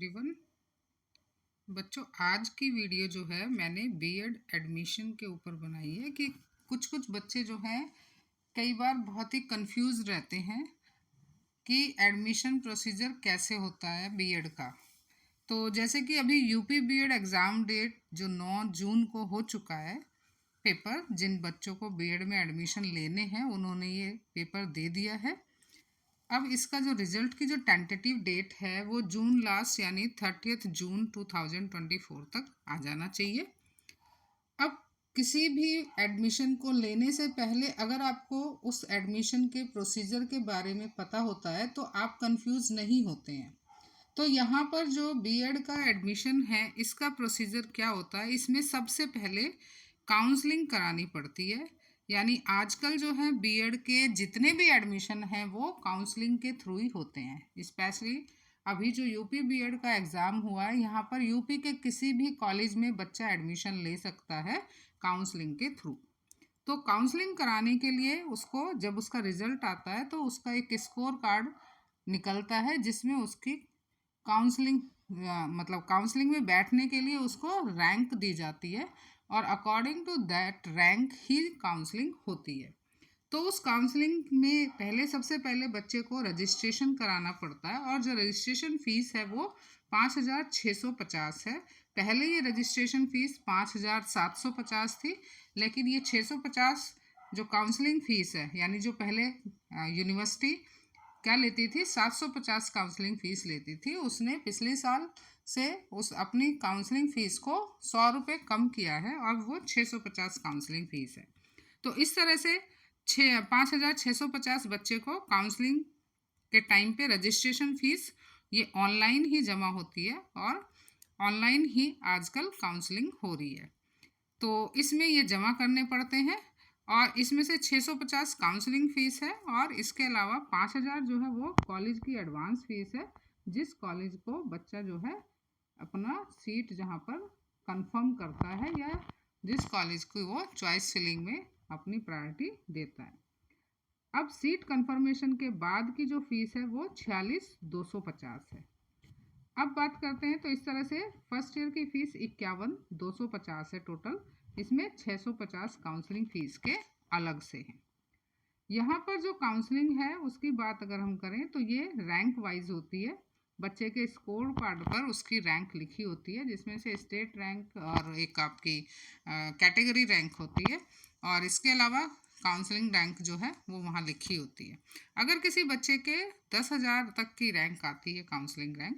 Everyone. बच्चों, आज की वीडियो जो है मैंने बीएड एडमिशन के ऊपर बनाई है कि कुछ कुछ बच्चे जो हैं कई बार बहुत ही कंफ्यूज रहते हैं कि एडमिशन प्रोसीजर कैसे होता है बीएड का। तो जैसे कि अभी यूपी बीएड एग्ज़ाम डेट जो 9 जून को हो चुका है, पेपर जिन बच्चों को बीएड में एडमिशन लेने हैं उन्होंने ये पेपर दे दिया है। अब इसका जो रिजल्ट की जो टेंटेटिव डेट है वो जून लास्ट यानी 30 जून 2024 तक आ जाना चाहिए। अब किसी भी एडमिशन को लेने से पहले अगर आपको उस एडमिशन के प्रोसीजर के बारे में पता होता है तो आप कंफ्यूज नहीं होते हैं। तो यहाँ पर जो बीएड का एडमिशन है इसका प्रोसीजर क्या होता है, इसमें सबसे पहले काउंसलिंग करानी पड़ती है। यानी आजकल जो है बीएड के जितने भी एडमिशन हैं वो काउंसलिंग के थ्रू ही होते हैं। स्पेशली अभी जो यूपी बीएड का एग्ज़ाम हुआ है, यहाँ पर यूपी के किसी भी कॉलेज में बच्चा एडमिशन ले सकता है काउंसलिंग के थ्रू। तो काउंसलिंग कराने के लिए उसको जब उसका रिजल्ट आता है तो उसका एक स्कोर कार्ड निकलता है जिसमें उसकी काउंसलिंग मतलब काउंसलिंग में बैठने के लिए उसको रैंक दी जाती है और अकॉर्डिंग टू दैट रैंक ही काउंसलिंग होती है। तो उस काउंसलिंग में पहले सबसे पहले बच्चे को रजिस्ट्रेशन कराना पड़ता है और जो रजिस्ट्रेशन फ़ीस है वो 5,650 है। पहले ये रजिस्ट्रेशन फ़ीस 5,750 थी, लेकिन ये 650 जो काउंसलिंग फ़ीस है, यानी जो पहले यूनिवर्सिटी क्या लेती थी 750 काउंसलिंग फ़ीस लेती थी, उसने पिछले साल से उस अपनी काउंसलिंग फ़ीस को 100 रुपये कम किया है और वो 650 काउंसलिंग फ़ीस है। तो इस तरह से 5,650 बच्चे को काउंसलिंग के टाइम पे रजिस्ट्रेशन फ़ीस ये ऑनलाइन ही जमा होती है और ऑनलाइन ही आजकल काउंसलिंग हो रही है। तो इसमें ये जमा करने पड़ते हैं और इसमें से 650 काउंसलिंग फ़ीस है और इसके अलावा 5,000 जो है वो कॉलेज की एडवांस फ़ीस है, जिस कॉलेज को बच्चा जो है अपना सीट जहाँ पर कंफर्म करता है या जिस कॉलेज को वो चॉइस फिलिंग में अपनी प्रायोरिटी देता है। अब सीट कंफर्मेशन के बाद की जो फ़ीस है वो 46,250 है। अब बात करते हैं तो इस तरह से फर्स्ट ईयर की फ़ीस 51,250 है टोटल। इसमें 650 काउंसलिंग फ़ीस के अलग से हैं। यहाँ पर जो काउंसलिंग है उसकी बात अगर हम करें तो ये रैंक वाइज होती है। बच्चे के स्कोर कार्ड पर उसकी रैंक लिखी होती है, जिसमें से स्टेट रैंक और एक आपकी कैटेगरी रैंक होती है और इसके अलावा काउंसलिंग रैंक जो है वो वहाँ लिखी होती है। अगर किसी बच्चे के 10,000 तक की रैंक आती है काउंसलिंग रैंक,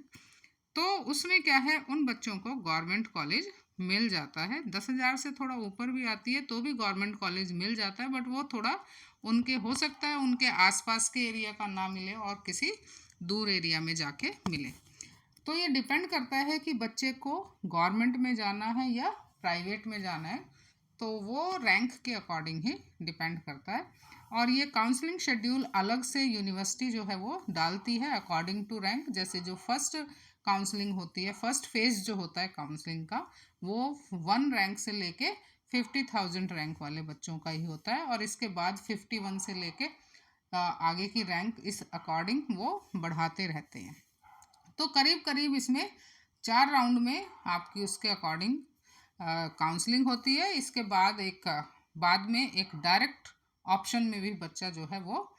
तो उसमें क्या है उन बच्चों को गवर्नमेंट कॉलेज मिल जाता है। 10,000 से थोड़ा ऊपर भी आती है तो भी गवर्नमेंट कॉलेज मिल जाता है, बट वो थोड़ा उनके हो सकता है उनके आसपास के एरिया का ना मिले और किसी दूर एरिया में जाके मिले। तो ये डिपेंड करता है कि बच्चे को गवर्नमेंट में जाना है या प्राइवेट में जाना है, तो वो रैंक के अकॉर्डिंग ही डिपेंड करता है। और ये काउंसलिंग शेड्यूल अलग से यूनिवर्सिटी जो है वो डालती है अकॉर्डिंग टू रैंक। जैसे जो फर्स्ट काउंसलिंग होती है, फर्स्ट फेज जो होता है काउंसलिंग का, वो 1 रैंक से लेके 50,000 रैंक वाले बच्चों का ही होता है और इसके बाद 51 से लेके आगे की रैंक इस अकॉर्डिंग वो बढ़ाते रहते हैं। तो करीब करीब इसमें 4 राउंड में आपकी उसके अकॉर्डिंग काउंसलिंग होती है। इसके बाद बाद में एक डायरेक्ट ऑप्शन में भी बच्चा जो है वो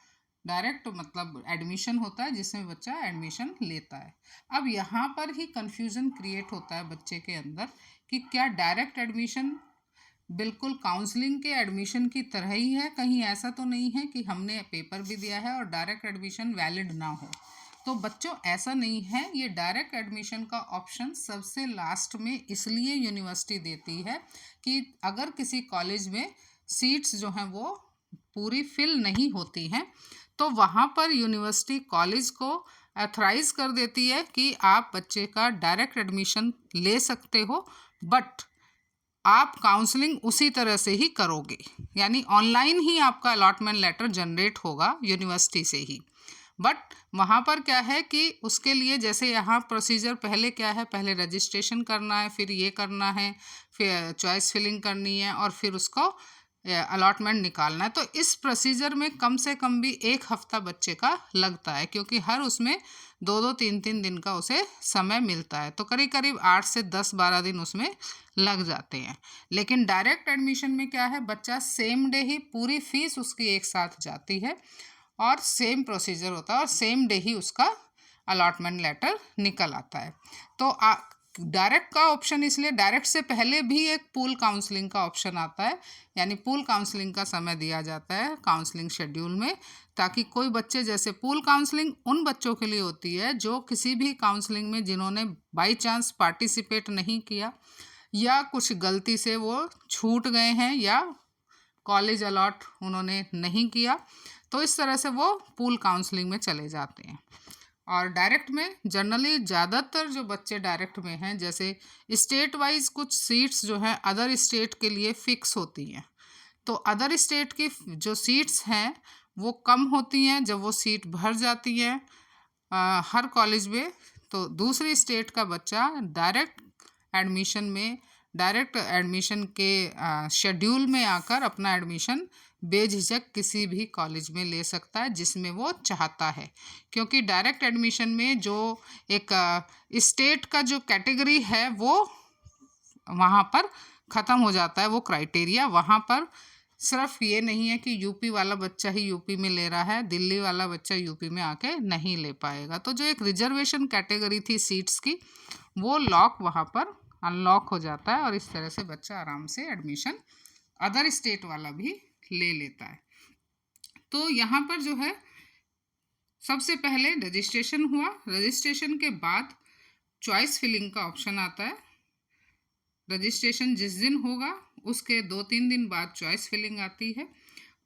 डायरेक्ट मतलब एडमिशन होता है, जिसमें बच्चा एडमिशन लेता है। अब यहाँ पर ही कन्फ्यूज़न क्रिएट होता है बच्चे के अंदर कि क्या डायरेक्ट एडमिशन बिल्कुल काउंसलिंग के एडमिशन की तरह ही है, कहीं ऐसा तो नहीं है कि हमने पेपर भी दिया है और डायरेक्ट एडमिशन वैलिड ना हो। तो बच्चों, ऐसा नहीं है। ये डायरेक्ट एडमिशन का ऑप्शन सबसे लास्ट में इसलिए यूनिवर्सिटी देती है कि अगर किसी कॉलेज में सीट्स जो हैं वो पूरी फिल नहीं होती हैं तो वहाँ पर यूनिवर्सिटी कॉलेज को ऑथराइज कर देती है कि आप बच्चे का डायरेक्ट एडमिशन ले सकते हो, बट आप काउंसलिंग उसी तरह से ही करोगे। यानी ऑनलाइन ही आपका अलॉटमेंट लेटर जनरेट होगा यूनिवर्सिटी से ही। बट वहाँ पर क्या है कि उसके लिए जैसे यहाँ प्रोसीजर पहले क्या है, पहले रजिस्ट्रेशन करना है, फिर ये करना है, फिर चॉइस फिलिंग करनी है और फिर उसको अलॉटमेंट निकालना है। तो इस प्रोसीजर में कम से कम भी 1 हफ्ता बच्चे का लगता है, क्योंकि हर उसमें 2-2 3-3 दिन का उसे समय मिलता है, तो करीब करीब 8 से 10-12 दिन उसमें लग जाते हैं। लेकिन डायरेक्ट एडमिशन में क्या है, बच्चा सेम डे ही पूरी फीस उसकी एक साथ जाती है और सेम प्रोसीजर होता है और सेम डे ही उसका अलॉटमेंट लेटर निकल आता है। तो डायरेक्ट का ऑप्शन इसलिए, डायरेक्ट से पहले भी एक पूल काउंसलिंग का ऑप्शन आता है, यानी पूल काउंसलिंग का समय दिया जाता है काउंसलिंग शेड्यूल में, ताकि कोई बच्चे, जैसे पूल काउंसलिंग उन बच्चों के लिए होती है जो किसी भी काउंसलिंग में जिन्होंने बाई चांस पार्टिसिपेट नहीं किया या कुछ गलती से वो छूट गए हैं या कॉलेज अलॉट उन्होंने नहीं किया, तो इस तरह से वो पूल काउंसलिंग में चले जाते हैं। और डायरेक्ट में जनरली ज़्यादातर जो बच्चे डायरेक्ट में हैं, जैसे स्टेट वाइज कुछ सीट्स जो हैं अदर स्टेट के लिए फ़िक्स होती हैं, तो अदर स्टेट की जो सीट्स हैं वो कम होती हैं। जब वो सीट भर जाती हैं हर कॉलेज में, तो दूसरी स्टेट का बच्चा डायरेक्ट एडमिशन के शेड्यूल में आकर अपना एडमिशन बेझिझक किसी भी कॉलेज में ले सकता है जिसमें वो चाहता है, क्योंकि डायरेक्ट एडमिशन में जो एक स्टेट का जो कैटेगरी है वो वहाँ पर ख़त्म हो जाता है, वो क्राइटेरिया वहाँ पर सिर्फ ये नहीं है कि यूपी वाला बच्चा ही यूपी में ले रहा है, दिल्ली वाला बच्चा यूपी में आके नहीं ले पाएगा। तो जो एक रिजर्वेशन कैटेगरी थी सीट्स की, वो लॉक वहाँ पर अनलॉक हो जाता है और इस तरह से बच्चा आराम से एडमिशन अदर स्टेट वाला भी ले लेता है। तो यहाँ पर जो है सबसे पहले रजिस्ट्रेशन हुआ, रजिस्ट्रेशन के बाद चॉइस फिलिंग का ऑप्शन आता है। रजिस्ट्रेशन जिस दिन होगा उसके 2-3 दिन बाद चॉइस फिलिंग आती है।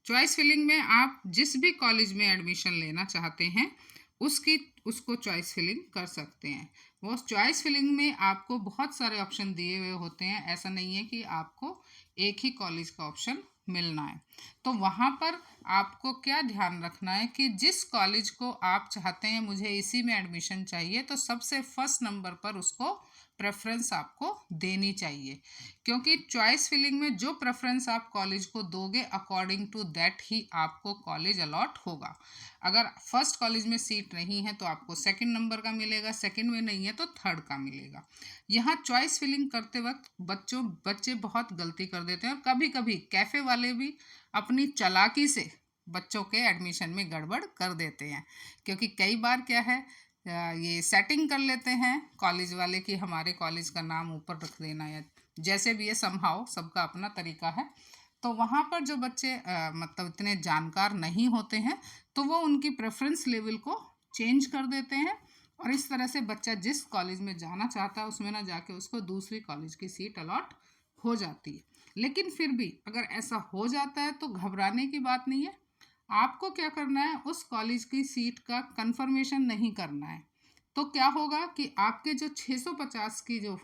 चॉइस फिलिंग में आप जिस भी कॉलेज में एडमिशन लेना चाहते हैं उसको चॉइस फिलिंग कर सकते हैं। वो चॉइस फिलिंग में आपको बहुत सारे ऑप्शन दिए हुए होते हैं, ऐसा नहीं है कि आपको एक ही कॉलेज का ऑप्शन मिलना है। तो वहाँ पर आपको क्या ध्यान रखना है कि जिस कॉलेज को आप चाहते हैं मुझे इसी में एडमिशन चाहिए, तो सबसे फर्स्ट नंबर पर उसको प्रेफरेंस आपको देनी चाहिए, क्योंकि चॉइस फिलिंग में जो प्रेफरेंस आप कॉलेज को दोगे अकॉर्डिंग टू दैट ही आपको कॉलेज अलॉट होगा। अगर फर्स्ट कॉलेज में सीट नहीं है तो आपको सेकंड नंबर का मिलेगा, सेकंड में नहीं है तो थर्ड का मिलेगा। यहाँ चॉइस फिलिंग करते वक्त बच्चे बहुत गलती कर देते हैं और कभी कभी कैफ़े वाले भी अपनी चालाकी से बच्चों के एडमिशन में गड़बड़ कर देते हैं, क्योंकि कई बार क्या है ये सेटिंग कर लेते हैं कॉलेज वाले कि हमारे कॉलेज का नाम ऊपर रख देना या जैसे भी ये समहाउ सबका अपना तरीका है। तो वहाँ पर जो बच्चे मतलब इतने जानकार नहीं होते हैं तो वो उनकी प्रेफरेंस लेवल को चेंज कर देते हैं और इस तरह से बच्चा जिस कॉलेज में जाना चाहता है उसमें ना जाके उसको दूसरी कॉलेज की सीट अलॉट हो जाती है। लेकिन फिर भी अगर ऐसा हो जाता है तो घबराने की बात नहीं है। आपको क्या करना है, उस कॉलेज की सीट का कंफर्मेशन नहीं करना है। तो क्या होगा कि आपके जो 650 की जो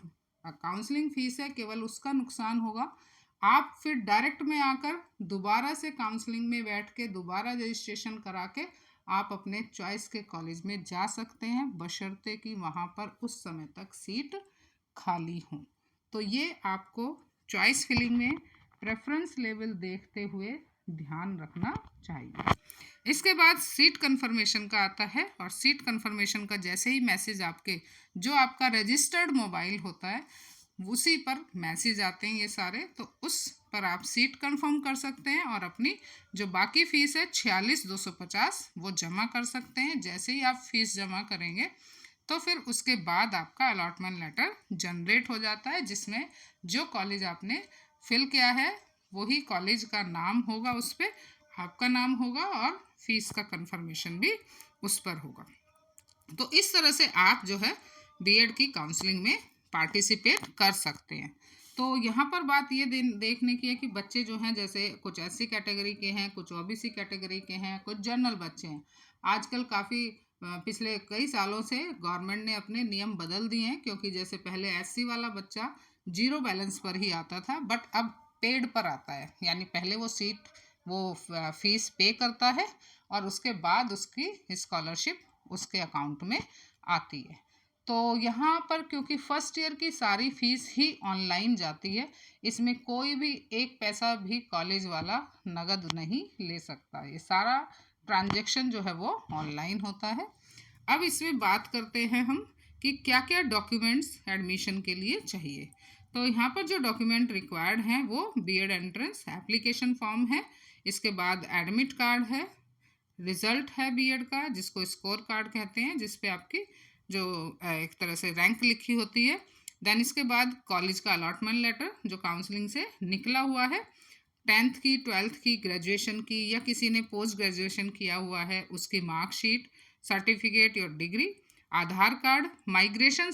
काउंसलिंग फीस है केवल उसका नुकसान होगा। आप फिर डायरेक्ट में आकर दोबारा से काउंसलिंग में बैठ के दोबारा रजिस्ट्रेशन करा के आप अपने चॉइस के कॉलेज में जा सकते हैं, बशर्ते कि वहाँ पर उस समय तक सीट खाली हो। तो ये आपको चॉइस फिलिंग में प्रेफरेंस लेवल देखते हुए ध्यान रखना चाहिए। इसके बाद सीट कंफर्मेशन का आता है और सीट कंफर्मेशन का जैसे ही मैसेज आपके जो आपका रजिस्टर्ड मोबाइल होता है उसी पर मैसेज आते हैं ये सारे, तो उस पर आप सीट कंफर्म कर सकते हैं और अपनी जो बाकी फ़ीस है 46,250 वो जमा कर सकते हैं। जैसे ही आप फीस जमा करेंगे तो फिर उसके बाद आपका अलॉटमेंट लेटर जनरेट हो जाता है, जिसमें जो कॉलेज आपने फिल किया है वही कॉलेज का नाम होगा, उस पर आपका नाम होगा और फीस का कंफर्मेशन भी उस पर होगा। तो इस तरह से आप जो है बीएड की काउंसलिंग में पार्टिसिपेट कर सकते हैं। तो यहाँ पर बात ये देखने की है कि बच्चे जो हैं जैसे कुछ एससी कैटेगरी के हैं, कुछ ओबीसी कैटेगरी के हैं, कुछ जनरल बच्चे हैं। आजकल काफ़ी पिछले कई सालों से गवर्नमेंट ने अपने नियम बदल दिए हैं, क्योंकि जैसे पहले एससी वाला बच्चा जीरो बैलेंस पर ही आता था बट अब पेड पर आता है, यानी पहले वो फीस पे करता है और उसके बाद उसकी स्कॉलरशिप उसके अकाउंट में आती है। तो यहाँ पर क्योंकि फर्स्ट ईयर की सारी फीस ही ऑनलाइन जाती है, इसमें कोई भी एक पैसा भी कॉलेज वाला नगद नहीं ले सकता, ये सारा ट्रांजैक्शन जो है वो ऑनलाइन होता है। अब इसमें बात करते हैं हम कि क्या क्या डॉक्यूमेंट्स एडमिशन के लिए चाहिए। तो यहाँ पर जो डॉक्यूमेंट रिक्वायर्ड हैं वो बीएड एंट्रेंस एप्लीकेशन फॉर्म है, इसके बाद एडमिट कार्ड है, रिजल्ट है बीएड का जिसको स्कोर कार्ड कहते हैं, जिस पे आपकी जो एक तरह से रैंक लिखी होती है। देन इसके बाद कॉलेज का अलॉटमेंट लेटर जो काउंसलिंग से निकला हुआ है, 10th की 12th की ग्रेजुएशन की या किसी ने पोस्ट ग्रेजुएशन किया हुआ है उसकी मार्कशीट, सर्टिफिकेट और डिग्री, आधार कार्ड, माइग्रेशन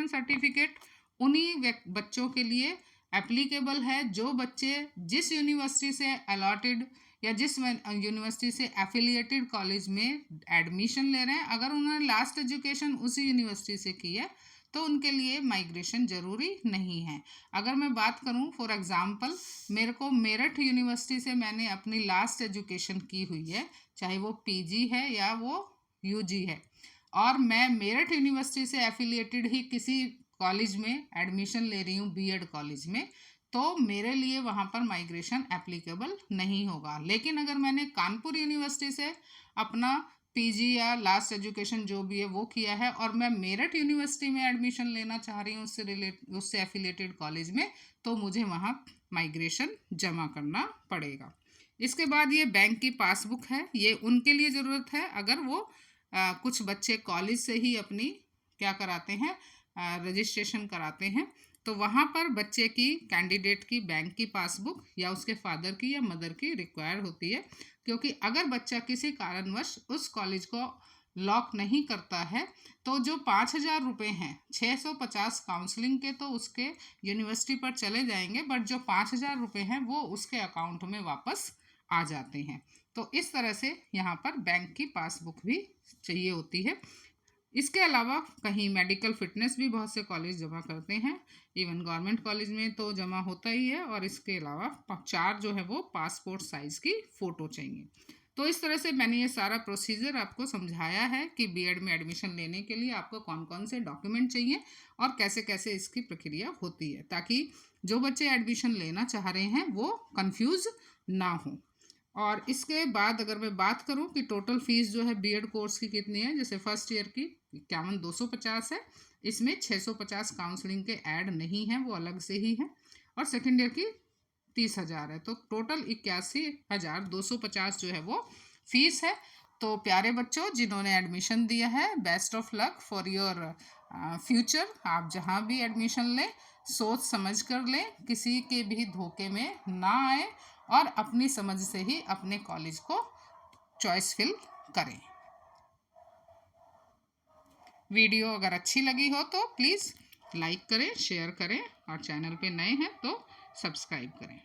सर्टिफिकेट उन्हीं बच्चों के लिए एप्लीकेबल है जो बच्चे जिस यूनिवर्सिटी से अलॉटेड या जिस यूनिवर्सिटी से एफिलिएटेड कॉलेज में एडमिशन ले रहे हैं, अगर उन्होंने लास्ट एजुकेशन उसी यूनिवर्सिटी से की है तो उनके लिए माइग्रेशन ज़रूरी नहीं है। अगर मैं बात करूं फॉर एग्ज़ाम्पल, मेरे को मेरठ यूनिवर्सिटी से मैंने अपनी लास्ट एजुकेशन की हुई है, चाहे वो पीजी है या वो यूजी है, और मैं मेरठ यूनिवर्सिटी से एफिलिएटेड ही किसी कॉलेज में एडमिशन ले रही हूँ बीएड कॉलेज में, तो मेरे लिए वहाँ पर माइग्रेशन एप्लीकेबल नहीं होगा। लेकिन अगर मैंने कानपुर यूनिवर्सिटी से अपना पीजी या लास्ट एजुकेशन जो भी है वो किया है और मैं मेरठ यूनिवर्सिटी में एडमिशन लेना चाह रही हूँ उससे एफिलिएटेड कॉलेज में, तो मुझे वहाँ माइग्रेशन जमा करना पड़ेगा। इसके बाद ये बैंक की पासबुक है, ये उनके लिए ज़रूरत है अगर वो कुछ बच्चे कॉलेज से ही अपनी क्या कराते हैं, रजिस्ट्रेशन कराते हैं, तो वहाँ पर बच्चे की कैंडिडेट की बैंक की पासबुक या उसके फादर की या मदर की रिक्वायर होती है। क्योंकि अगर बच्चा किसी कारणवश उस कॉलेज को लॉक नहीं करता है तो जो 5,000 रुपये हैं, 650 काउंसलिंग के तो उसके यूनिवर्सिटी पर चले जाएंगे, बट जो 5,000 रुपये हैं वो उसके अकाउंट में वापस आ जाते हैं। तो इस तरह से यहाँ पर बैंक की पासबुक भी चाहिए होती है। इसके अलावा कहीं मेडिकल फिटनेस भी बहुत से कॉलेज जमा करते हैं, इवन गवर्नमेंट कॉलेज में तो जमा होता ही है, और इसके अलावा 4 जो है वो पासपोर्ट साइज़ की फ़ोटो चाहिए। तो इस तरह से मैंने ये सारा प्रोसीजर आपको समझाया है कि बीएड में एडमिशन लेने के लिए आपको कौन कौन से डॉक्यूमेंट चाहिए और कैसे कैसे इसकी प्रक्रिया होती है, ताकि जो बच्चे एडमिशन लेना चाह रहे हैं वो कंफ्यूज ना हो। और इसके बाद अगर मैं बात करूं कि टोटल फीस जो है बीएड कोर्स की कितनी है, जैसे फर्स्ट ईयर की 51,250 है, इसमें 650 काउंसलिंग के ऐड नहीं है, वो अलग से ही है, और सेकेंड ईयर की 30,000 है, तो टोटल 81,250 जो है वो फीस है। तो प्यारे बच्चों, जिन्होंने एडमिशन दिया है, best of luck for your future. आप जहाँ भी एडमिशन लें सोच समझ कर लें, किसी के भी धोखे में ना आए और अपनी समझ से ही अपने कॉलेज को चॉइस फिल करें। वीडियो अगर अच्छी लगी हो तो प्लीज़ लाइक करें, शेयर करें, और चैनल पे नए हैं तो सब्सक्राइब करें।